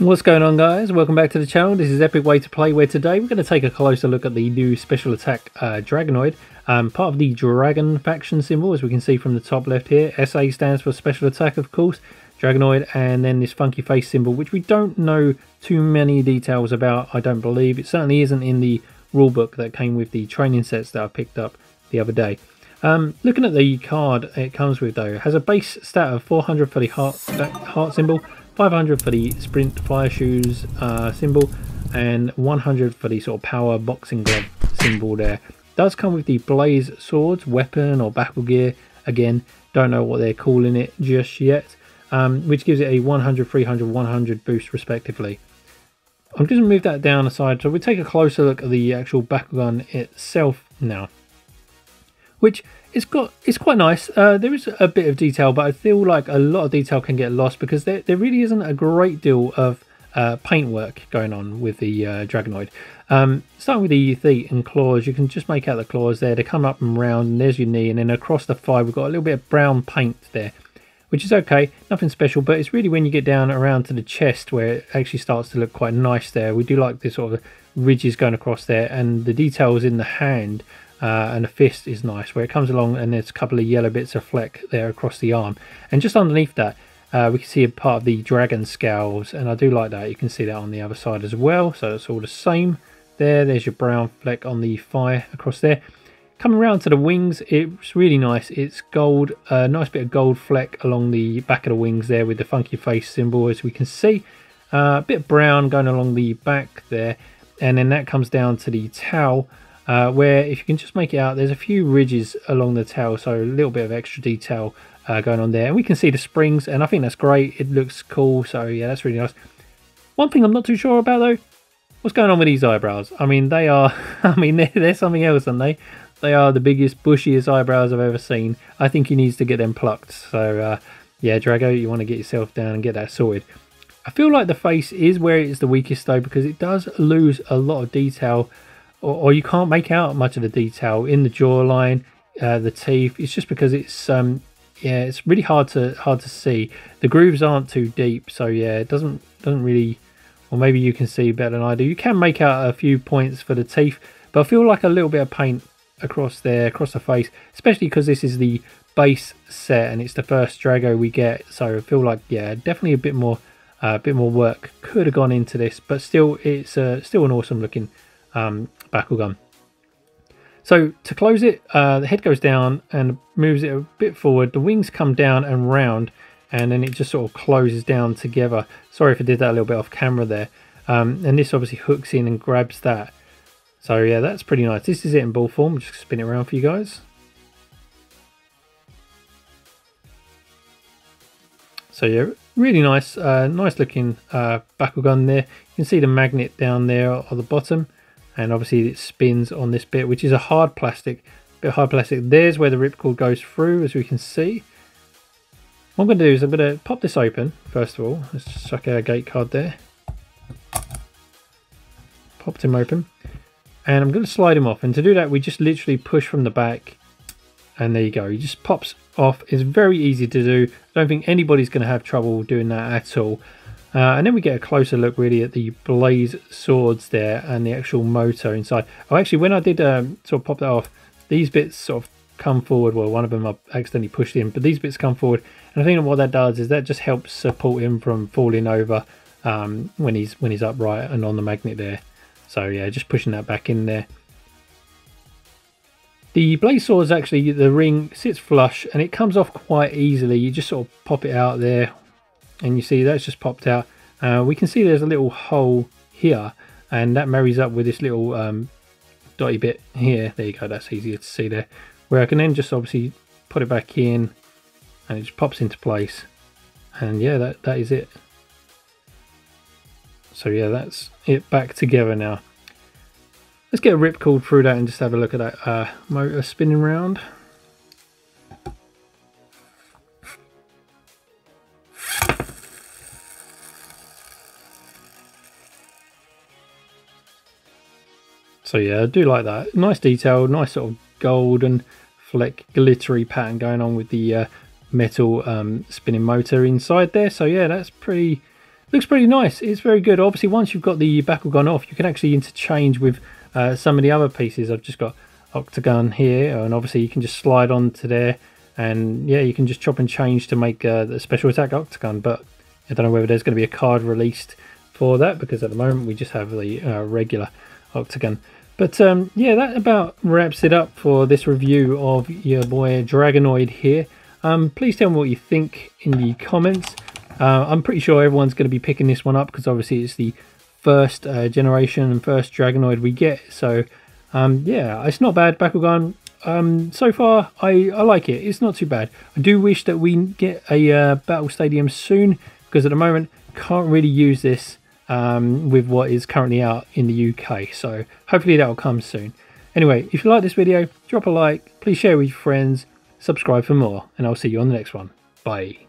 What's going on, guys? Welcome back to the channel. This is Epic Way to Play, where today we're going to take a closer look at the new Special Attack Dragonoid, part of the Dragon faction symbol, as we can see from the top left here. SA stands for Special Attack, of course, Dragonoid, and then this funky face symbol, which we don't know too many details about, I don't believe. It certainly isn't in the rulebook that came with the training sets that I picked up the other day. Looking at the card it comes with, though, it has a base stat of 400 for the heart symbol, 500 for the sprint fire shoes symbol, and 100 for the sort of power boxing glove symbol there. Does come with the blaze swords, weapon, or bakugear. Again, don't know what they're calling it just yet, which gives it a 100, 300, 100 boost respectively. I'm just going to move that down aside, so we'll take a closer look at the actual Bakugan itself now, which it's quite nice. There is a bit of detail, but I feel like a lot of detail can get lost because there really isn't a great deal of paintwork going on with the Dragonoid. Starting with the feet and claws, you can just make out the claws there. They come up and round, and there's your knee, and then across the thigh we've got a little bit of brown paint there, which is okay, nothing special, but it's really when you get down around to the chest where it actually starts to look quite nice there. We do like this sort of ridges going across there, and the details in the hand and the fist is nice, where it comes along and there's a couple of yellow bits of fleck there across the arm. And just underneath that, we can see a part of the dragon scales, and I do like that. You can see that on the other side as well, so it's all the same there. There's your brown fleck on the thigh across there. Coming around to the wings, it's really nice. It's gold, a nice bit of gold fleck along the back of the wings there with the funky face symbol, as we can see. A bit of brown going along the back there, and then that comes down to the tail, where if you can just make it out, there's a few ridges along the tail, so a little bit of extra detail going on there. And we can see the springs, and I think that's great. It looks cool, so yeah, that's really nice. One thing I'm not too sure about, though, what's going on with these eyebrows? I mean, they are, they're something else, aren't they? They are the biggest, bushiest eyebrows I've ever seen. I think he needs to get them plucked. So yeah, Drago, you want to get yourself down and get that sorted. I feel like the face is where it is the weakest, though, because it does lose a lot of detail, or you can't make out much of the detail in the jawline, the teeth. It's just because it's yeah, it's really hard to see. The grooves aren't too deep, so yeah, it doesn't really, or maybe you can see better than I do. You can make out a few points for the teeth, but I feel like a little bit of paint across there, across the face, especially because this is the base set and it's the first Drago we get. So I feel like, yeah, definitely a bit more work could have gone into this, but still, it's still an awesome looking Bakugan. So to close it, the head goes down and moves it a bit forward. The wings come down and round, and then it just sort of closes down together. Sorry if I did that a little bit off camera there. And this obviously hooks in and grabs that. So yeah, that's pretty nice. This is it in ball form. Just spin it around for you guys. So yeah, really nice, nice looking Bakugan there. You can see the magnet down there at the bottom, and obviously it spins on this bit, which is a hard plastic, bit of hard plastic. There's where the ripcord goes through, as we can see. What I'm going to do is I'm going to pop this open first of all. Let's just chuck our gate card there. Popped him open. And I'm going to slide him off, and to do that we just literally push from the back, and there you go, he just pops off. It's very easy to do. I don't think anybody's going to have trouble doing that at all. And then we get a closer look really at the blaze swords there and the actual motor inside. Oh, actually, when I did sort of pop that off, these bits sort of come forward. Well, one of them I accidentally pushed in, but these bits come forward, and I think what that does is that just helps support him from falling over when he's upright and on the magnet there. So yeah, just pushing that back in there. The blaze sword is actually, the ring sits flush and it comes off quite easily. You just sort of pop it out there, and you see that's just popped out. We can see there's a little hole here, and that marries up with this little dotty bit here. There you go, that's easier to see there. Where I can then just obviously put it back in, and it just pops into place. And yeah, that is it. So yeah, that's it back together now. Let's get a ripcord through that and just have a look at that motor spinning round. So yeah, I do like that. Nice detail, nice sort of golden fleck glittery pattern going on with the metal spinning motor inside there. So yeah, that's pretty Looks pretty nice. It's very good. Obviously, once you've got the Bakugan off, you can actually interchange with some of the other pieces. I've just got Octagon here, and obviously you can just slide onto there, and yeah, you can just chop and change to make the Special Attack Octagon. But I don't know whether there's going to be a card released for that, because at the moment we just have the regular Octagon. But yeah, that about wraps it up for this review of your boy Dragonoid here. Please tell me what you think in the comments. I'm pretty sure everyone's going to be picking this one up, because obviously it's the first generation and first Dragonoid we get. So yeah, it's not bad, Bakugan. So far I like it. It's not too bad. I do wish that we get a battle stadium soon, because at the moment can't really use this with what is currently out in the UK. So hopefully that will come soon. Anyway, if you like this video, drop a like, please share with your friends, subscribe for more, and I'll see you on the next one. Bye.